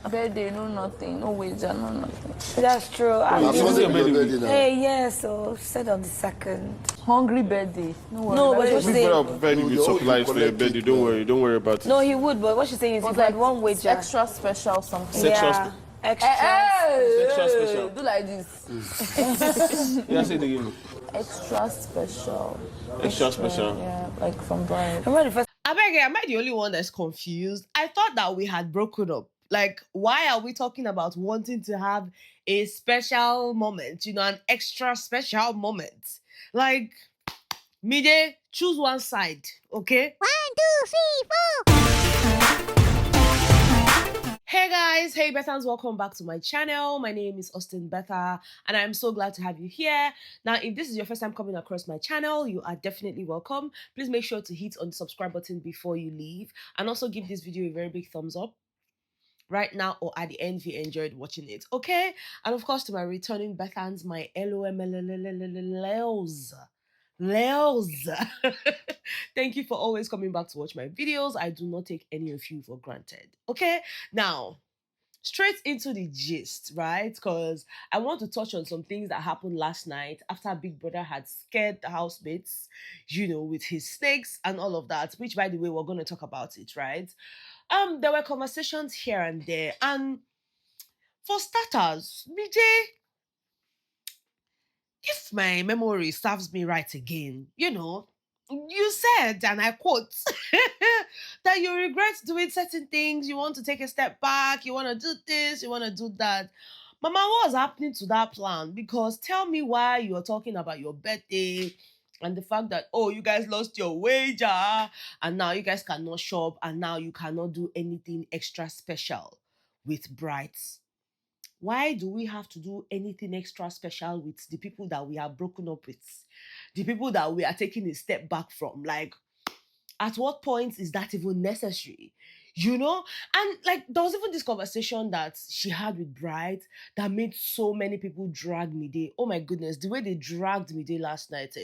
Birthday, no nothing, no wager, no nothing. That's true. Hey, yes, so said on the 2nd. Hungry birthday. No worry. No, but what she's saying. Provide you with supplies for your birthday. Don't worry about it. No, he would, but what she's saying is if like one wager. Extra special something. Yeah, extra. Extra special. Do like this. Yeah, say it again. Extra special. Extra special. Yeah, like from Bright. Remember the first. Am I the only one that's confused? I thought that we had broken up. Like, why are we talking about wanting to have a special moment, an extra special moment? Like, Mide, choose one side, okay? 1, 2, 3, 4. Hey guys, hey Bethans, welcome back to my channel. My name is Austin Betha, and I'm so glad to have you here. Now, if this is your first time coming across my channel, you are definitely welcome. Please make sure to hit on the subscribe button before you leave, and also give this video a very big thumbs up right now or at the end if you enjoyed watching it, okay? And of course, to my returning Bethans, my LOMLLLLs. Thank you for always coming back to watch my videos. I do not take any of you for granted, okay? Now, straight into the gist, right? Because I want to touch on some things that happened last night after Big Brother had scared the housemates, with his snakes and all of that, which, by the way, we're going to talk about it, right? There were conversations here and there, and for starters, BJ, if my memory serves me right again, you said, and I quote, that you regret doing certain things, you want to take a step back, you want to do this, you want to do that. Mama, what was happening to that plan? Because tell me why you're talking about your birthday and the fact that, oh, you guys lost your wager and now you guys cannot shop and now you cannot do anything extra special with Brights. Why do we have to do anything extra special with the people that we have broken up with? The people that we are taking a step back from? Like, at what point is that even necessary? And like, there was even this conversation that she had with Bright that made so many people drag Mide. Oh my goodness, the way they dragged Mide last night,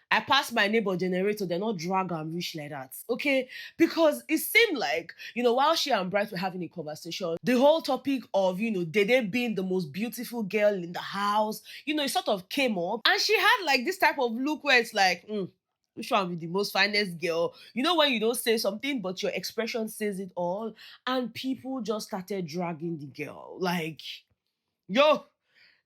I passed my neighbor generator, they're not drag and reach like that, okay? Because it seemed like, while she and Bright were having a conversation, the whole topic of, Dede being the most beautiful girl in the house, it sort of came up. And she had like this type of look where it's like, which one with the most finest girl? When you don't say something, but your expression says it all. And people just started dragging the girl. Like, yo,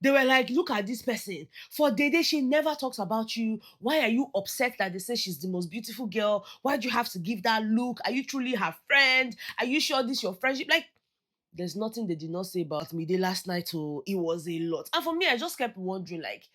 they were like, look at this person. For Dede, she never talks about you. Why are you upset that they say she's the most beautiful girl? Why do you have to give that look? Are you truly her friend? Are you sure this is your friendship? Like, there's nothing they did not say about Mide last night. Oh, it was a lot. And for me, I just kept wondering, like,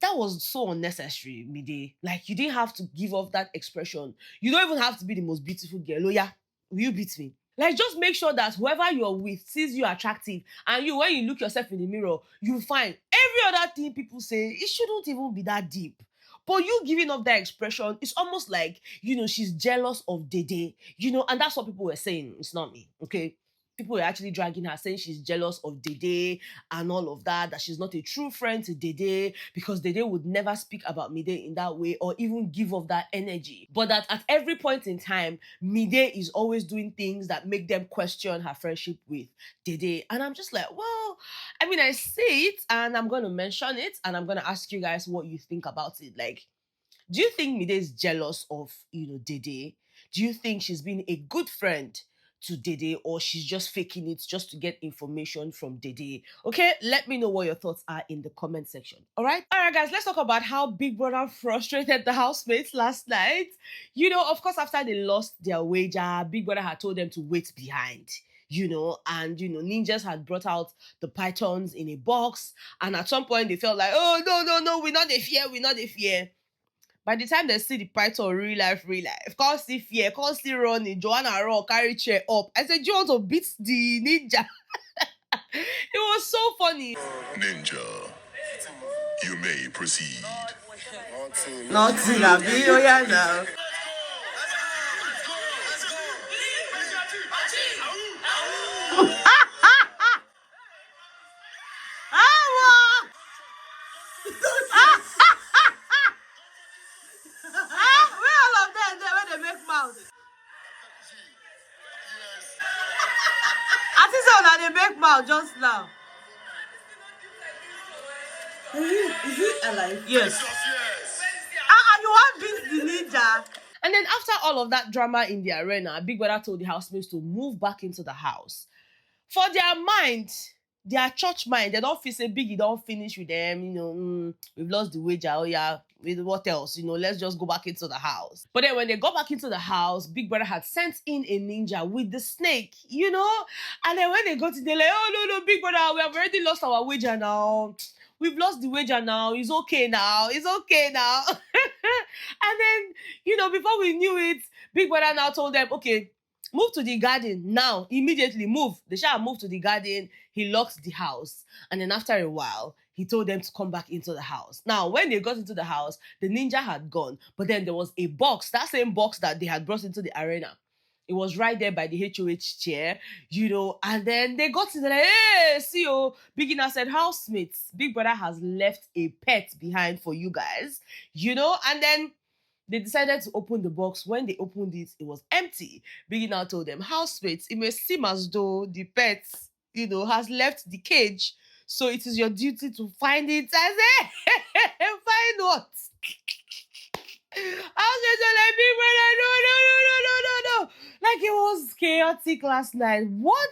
that was so unnecessary, Mide. Like, you didn't have to give off that expression. You don't even have to be the most beautiful girl. Oh yeah, will you beat me? Like, just make sure that whoever you're with sees you attractive. And when you look yourself in the mirror, you find every other thing people say, it shouldn't even be that deep. But you giving off that expression, it's almost like, she's jealous of Dede. And that's what people were saying. It's not me, okay? People were actually dragging her, saying she's jealous of Dede and all of that she's not a true friend to Dede because Dede would never speak about Mide in that way or even give off that energy. But that at every point in time, Mide is always doing things that make them question her friendship with Dede. And I'm just like, well, I see it and I'm going to mention it and I'm going to ask you guys what you think about it. Like, do you think Mide is jealous of, Dede? Do you think she's been a good friend to Dede or she's just faking it just to get information from Dede? Okay, let me know what your thoughts are in the comment section. All right, guys, let's talk about how Big Brother frustrated the housemates last night. Of course, after they lost their wager, Big Brother had told them to wait behind. And ninjas had brought out the pythons in a box, and at some point they felt like, oh no, we're not the fear. By the time they see the python real life, can't see fear, can't see running, Joanna run, carry chair up. I said, do you want to beat the ninja? It was so funny. Ninja, you may proceed. Nothing, I'll be here now. one that they make mouth just now. Is it alive? Yes. You want beat the ninja? And then after all of that drama in the arena, Big Brother told the housemates to move back into the house. For their mind, their church mind, they don't feel say Biggie don't finish with them, we've lost the wager, oh yeah, with what else, let's just go back into the house. But then when they got back into the house, Big Brother had sent in a ninja with the snake, and then when they got in, they're like, oh no, Big Brother, we have already lost our wager now. We've lost the wager now. It's okay now. It's okay now. And then, before we knew it, Big Brother now told them, okay, move to the garden now. Immediately move. They shall move to the garden. He locked the house. And then after a while, he told them to come back into the house. Now, when they got into the house, the ninja had gone. But then there was a box, that same box that they had brought into the arena. It was right there by the HOH chair, and then they got to the hey, see, Biggie now said, housemates, Big Brother has left a pet behind for you guys, and then they decided to open the box. When they opened it, it was empty. Biggie now told them, housemates, it may seem as though the pet, has left the cage, so it is your duty to find it. I said, find what? I was just like, Big Brother, no. Like it was chaotic last night. What?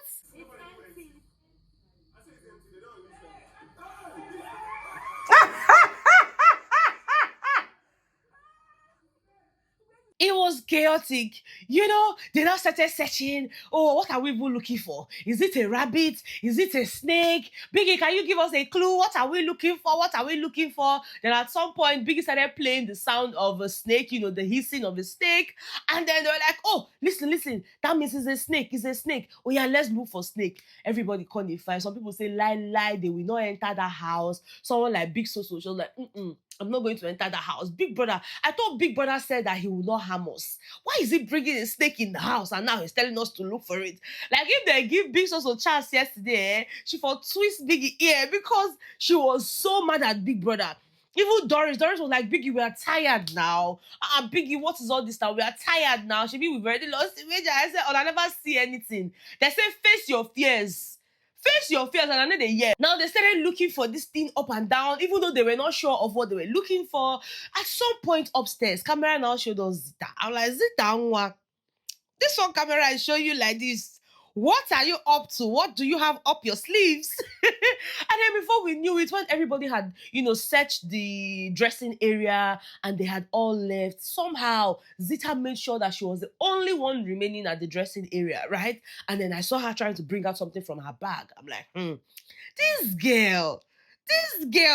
It was chaotic. They now started searching. Oh, what are we even looking for? Is it a rabbit? Is it a snake? Biggie, can you give us a clue? What are we looking for? What are we looking for? Then at some point, Biggie started playing the sound of a snake, the hissing of a snake. And then they were like, oh, listen. That means it's a snake. It's a snake. Oh yeah, let's look for snake. Everybody quantify. Some people say, lie. They will not enter that house. Someone like Big Soso, she was like, I'm not going to enter the house. Big Brother, I thought Big Brother said that he will not harm us. Why is he bringing a snake in the house and now he's telling us to look for it? Like if they give Big Soso chance yesterday, she for twist Biggie ear because she was so mad at Big Brother. Even Doris was like, Biggie, we are tired now. Biggie, what is all this now? We are tired now. We've already lost the wager. I said, I never see anything. They say, face your fears. Face your fears, and another year. Now they started looking for this thing up and down, even though they were not sure of what they were looking for. At some point upstairs, camera now showed us Zita. I'm like, Zita, this one camera is showing you like this. What are you up to? What do you have up your sleeves? And then before we knew it, when everybody had, searched the dressing area and they had all left, somehow Zita made sure that she was the only one remaining at the dressing area, right? And then I saw her trying to bring out something from her bag. I'm like, this girl,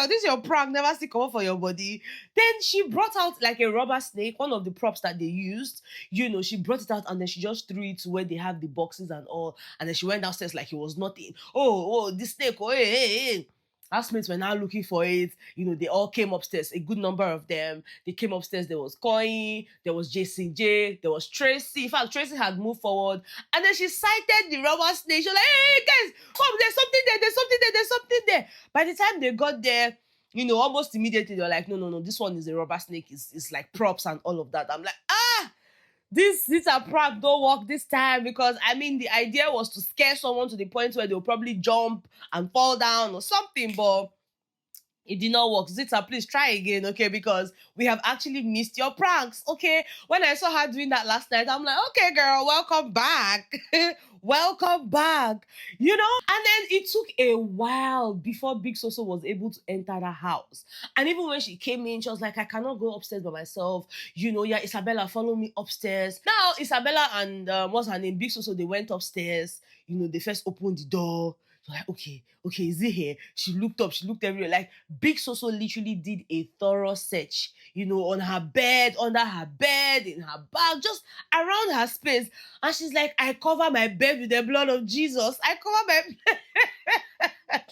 this your prank, never see come up for your body. Then she brought out like a rubber snake, one of the props that they used. She brought it out and then she just threw it to where they have the boxes and all. And then she went downstairs like it was nothing. Oh, this snake, hey. Housemates were now looking for it. They all came upstairs, a good number of them. They came upstairs. There was Coin, there was JCJ, there was Tracy. In fact, Tracy had moved forward. And then she sighted the rubber snake. She was like, hey, guys, come, there's something there. By the time they got there, almost immediately, they were like, no, this one is a rubber snake. It's like props and all of that. I'm like, this a prank don't work this time because the idea was to scare someone to the point where they'll probably jump and fall down or something, but it did not work. Zita, please try again, okay? Because we have actually missed your pranks, okay? When I saw her doing that last night, I'm like, okay, girl, welcome back. Welcome back. And then it took a while before Big Soso was able to enter the house. And even when she came in, she was like, I cannot go upstairs by myself. Isabella, follow me upstairs. Now, Isabella and what's her name? Big Soso, they went upstairs. They first opened the door. Like, okay, is it here? She looked up, she looked everywhere. Like, Big Soso literally did a thorough search, on her bed, under her bed, in her bag, just around her space. And she's like, I cover my bed with the blood of Jesus. I cover my bed.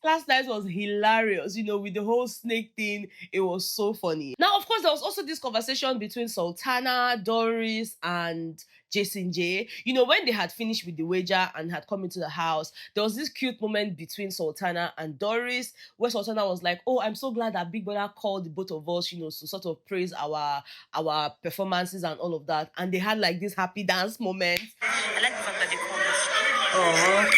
Last night was hilarious, with the whole snake thing. It was so funny. Now, of course, there was also this conversation between Sultana, Doris, and Jason J. When they had finished with the wager and had come into the house, there was this cute moment between Sultana and Doris where Sultana was like, oh, I'm so glad that Big Brother called the both of us, to sort of praise our performances and all of that. And they had like this happy dance moment. I like the fact Oh.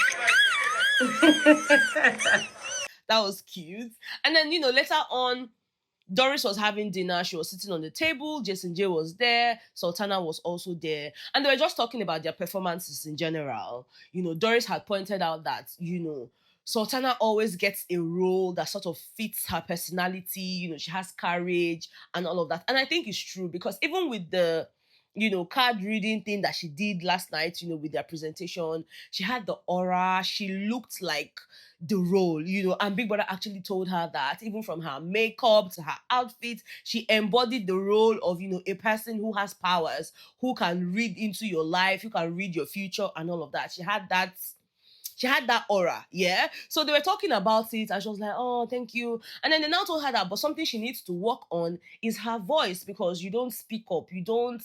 That was cute. And then, later on, Doris was having dinner. She was sitting on the table. Jason J was there. Sultana was also there. And they were just talking about their performances in general. Doris had pointed out that, Sultana always gets a role that sort of fits her personality. She has courage and all of that. And I think it's true because even with the, card reading thing that she did last night, with their presentation, she had the aura. She looked like the role, and Big Brother actually told her that even from her makeup to her outfit, she embodied the role of, a person who has powers, who can read into your life, who can read your future and all of that. She had that aura, yeah? So they were talking about it and she was like, oh, thank you. And then they now told her that, but something she needs to work on is her voice because you don't speak up. You don't,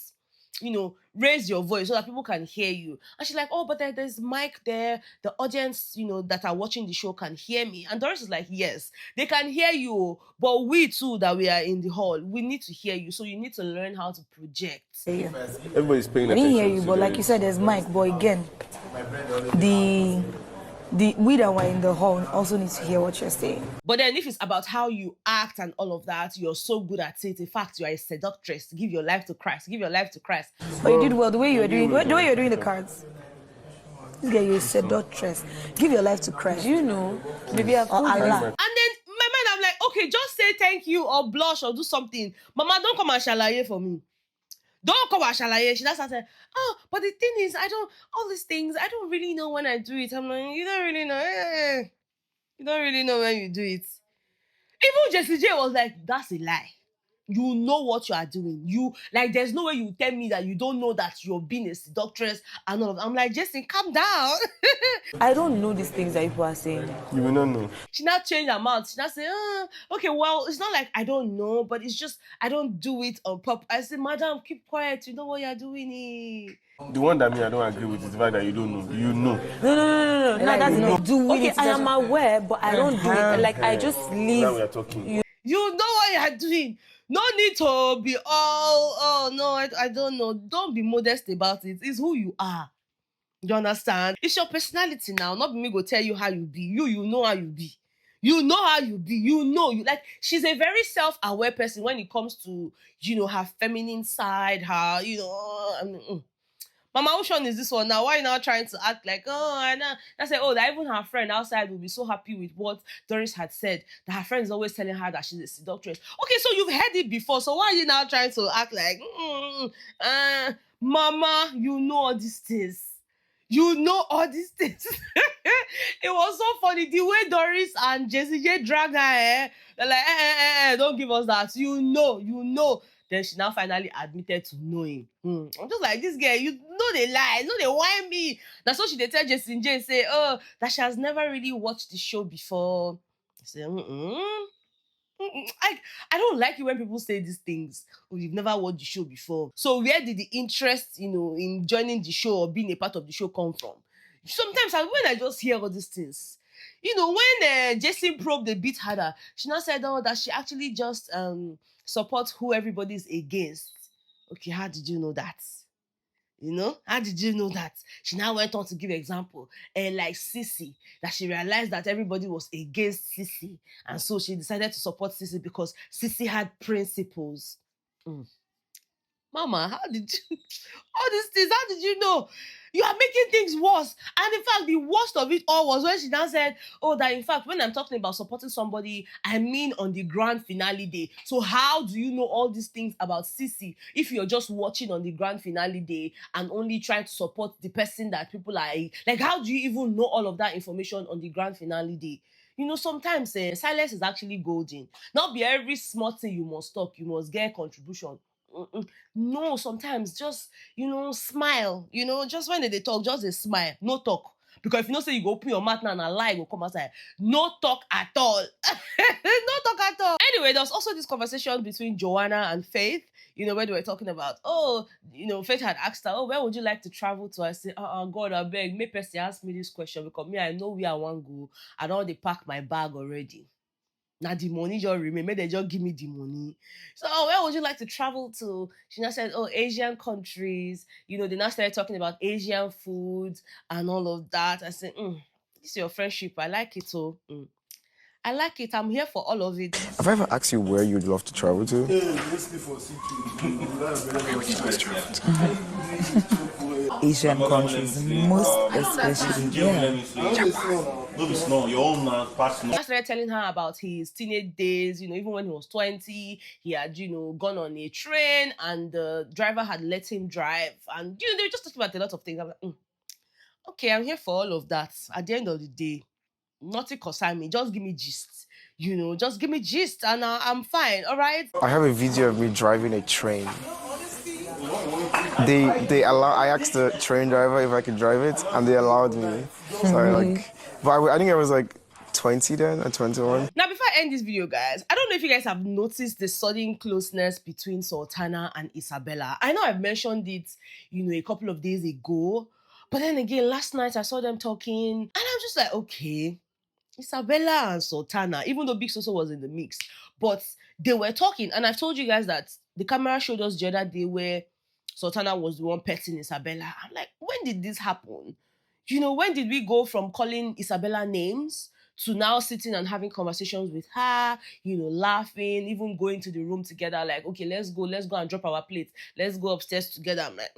raise your voice so that people can hear you. And she's like, oh, but there's mic there. The audience, that are watching the show can hear me. And Doris is like, yes, they can hear you. But we too, that we are in the hall, we need to hear you. So you need to learn how to project. Everybody's paying I attention. didn't hear you, but like you said, there's mic. But again, we that were in the hall also need to hear what you're saying. But then if it's about how you act and all of that, you're so good at it. In fact, you are a seductress. Give your life to Christ. Give your life to Christ. But you did well. The way you were doing the cards. This girl, you're a seductress. Give your life to Christ. Maybe I've told you. Allah. And then my mind, I'm like, okay, just say thank you or blush or do something. Mama, don't come and shalaye for me. Don't come and shalaye. She just started, oh, but the thing is, all these things, I don't really know when I do it. I'm like, you don't really know. You don't really know when you do it. Even Jessie J was like, that's a lie. You know what you are doing. There's no way you tell me that you don't know that you're being a seductress and all of that. I'm like, Jessie, calm down. I don't know these things that people are saying. You will not know. She now changed her mouth. She now say, okay, well, it's not like I don't know, but it's just I don't do it on purpose. I said, madam, keep quiet. You know what you're doing. The one that I don't agree with is the fact that you don't know. You know. No, that's not do okay, it. I am aware, but I don't do it. Like, I just leave. Now we are talking. You know what you're doing. No need to be all, oh, no, I don't know. Don't be modest about it. It's who you are. You understand? It's your personality now. Not me go tell you how you be. You know how you be. You know how you be. Like, she's a very self-aware person when it comes to, her feminine side, her, Mama, which one is this one now? Why are you now trying to act like, oh, I know? I said, oh, that even her friend outside will be so happy with what Doris had said, that her friend is always telling her that she's a seductress. Okay, so you've heard it before, so why are you now trying to act like, Mama, you know all these things. You know all these things. It was so funny. The way Doris and Jessie J dragged her, they're like, don't give us that. You know. Then she now finally admitted to knowing. I'm just like, this girl, you know they lie. No, they whine me. That's what she did tell Jessie J, say, that she has never really watched the show before. I said, I don't like it when people say these things. Oh, you've never watched the show before. So where did the interest, in joining the show or being a part of the show come from? Sometimes when I just hear all these things, when Jessie probed a bit harder, she now said, that she actually just supports who everybody's against. Okay, how did you know that? How did you know that? She now went on to give example, like Sissy, that she realized that everybody was against Sissy, and so she decided to support Sissy because Sissy had principles. Mama, how did you all these things? How did you know? You are making things worse. And in fact, the worst of it all was when she now said, that in fact, when I'm talking about supporting somebody, I mean on the grand finale day. So how do you know all these things about Sissy if you're just watching on the grand finale day and only trying to support the person that people are like? How do you even know all of that information on the grand finale day? Sometimes silence is actually golden. Not be every small thing you must talk. You must get a contribution. No, sometimes just, smile. Just when they talk, just a smile. No talk. Because if you say you go open your mouth now and a lie will come outside. No talk at all. No talk at all. Anyway, there was also this conversation between Joanna and Faith, where they were talking about, Faith had asked her, where would you like to travel to? I said, God, I beg, make person ask me this question because me, I know where I want to go. I don't want to pack my bag already. Now the money just remain. Maybe they just give me the money. So where would you like to travel to? She now said, oh, Asian countries. You know, they now started talking about Asian food and all of that. I said, this is your friendship. I like it. So I like it. I'm here for all of it. Have I ever asked you where you'd love to travel to? Asian countries, most especially. I started telling her about his teenage days, you know, even when he was 20, he had, you know, gone on a train and the driver had let him drive. And, you know, they were just talking about a lot of things. I'm like, okay, I'm here for all of that. At the end of the day, nothing concern me. Just give me gist. You know, just give me gist and I'm fine, all right? I have a video of me driving a train. I asked the train driver if I could drive it, and they allowed me. So but I think I was like 20 then, or 21. Now, before I end this video, guys, I don't know if you guys have noticed the sudden closeness between Sultana and Isabella. I know I've mentioned it, you know, a couple of days ago, but then again, last night I saw them talking, and I'm just like, okay, Isabella and Sultana, even though Big Soso was in the mix, but they were talking, and I've told you guys that the camera showed us the other day where Sultana was the one petting Isabella. I'm like, when did this happen? You know, when did we go from calling Isabella names to now sitting and having conversations with her, you know, laughing, even going to the room together, like, okay, let's go and drop our plates. Let's go upstairs together. I'm like,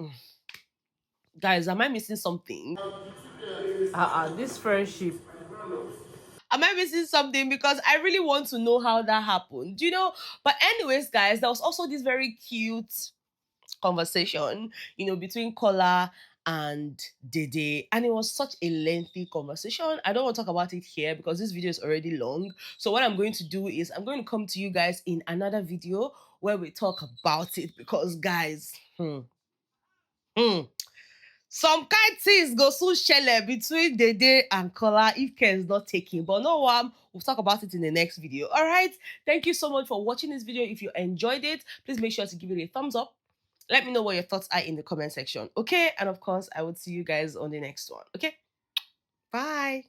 guys, am I missing something? This friendship. Am I missing something? Because I really want to know how that happened, you know? But anyways, guys, there was also this very cute conversation, you know, between Kola and Dede, and it was such a lengthy conversation. I don't want to talk about it here because this video is already long. So what I'm going to do is I'm going to come to you guys in another video where we talk about it, because guys, some kind things go so shele between Dede and Kola if care is not taken. But no one, we'll talk about it in the next video. All right. Thank you so much for watching this video. If you enjoyed it, please make sure to give it a thumbs up. Let me know what your thoughts are in the comment section. Okay. And of course, I will see you guys on the next one. Okay. Bye.